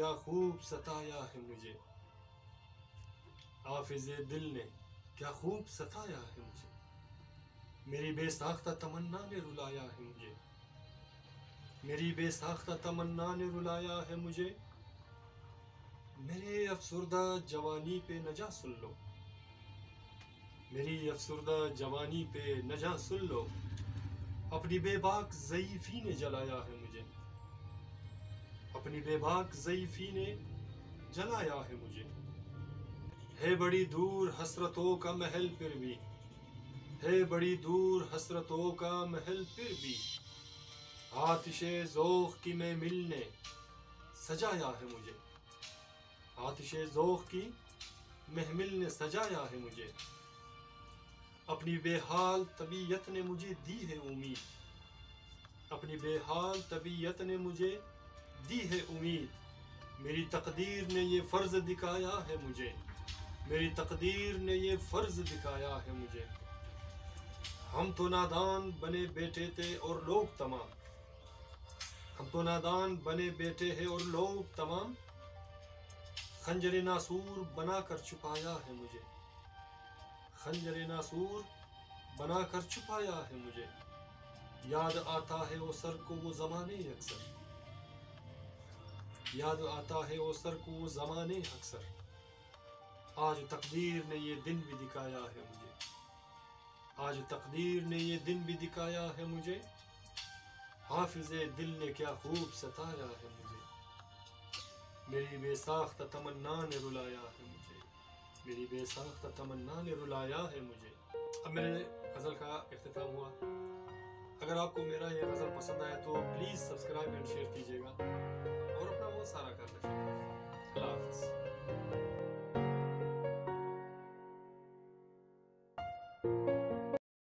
क्या खूब सताया है मुझे, हाफिज़े दिल ने क्या खूब सताया है मुझे, मेरी बेसाख्ता तमन्ना ने रुलाया है मुझे, मेरी बेसाख्ता तमन्ना ने रुलाया है मुझे। मेरे अफसुर्दा जवानी पे न जा सुन लो, मेरी अफसुर्दा जवानी पे न जा सुन लो, अपनी बेबाक ज़ईफ़ी ने जलाया है मुझे, अपनी बेबाक ज़ईफ़ी ने जलाया है मुझे। है बड़ी दूर हसरतों का महल फिर भी, है बड़ी दूर हसरतों का महल फिर भी, आतिशे ज़ौक़ की महमिल ने सजाया है मुझे, आतिशे ज़ौक़ की महमिल ने सजाया है मुझे। अपनी बेहाल तबीयत ने मुझे दी है उम्मीद, अपनी बेहाल तबीयत ने मुझे दी है उम्मीद, मेरी तकदीर ने ये फ़र्ज़ दिखाया है मुझे, मेरी तकदीर ने ये फ़र्ज़ दिखाया है मुझे। हम तो नादान बने बेटे थे और लोग तमाम, हम तो नादान बने बेटे हैं और लोग तमाम, खंजर नासूर बना कर छुपाया है मुझे, खंजर नासूर बना कर छुपाया है मुझे। याद आता है वो सर को वो ज़माने अक्सर, याद आता है वो सर को वो ज़माने अक्सर, आज तकदीर ने ये दिन भी दिखाया है मुझे, आज तकदीर ने ये दिन भी दिखाया है मुझे। हाफिज़े दिल ने क्या खूब सताया है मुझे, मेरी बेसाख्ता तमन्ना ने रुलाया है मुझे, मेरी बेसाख्ता तमन्ना ने रुलाया है मुझे। अब मेरे गज़ल का इख्तिताम हुआ। अगर आपको मेरा ये गज़ल पसंद आया तो प्लीज़ सब्सक्राइब एंड शेयर कीजिए।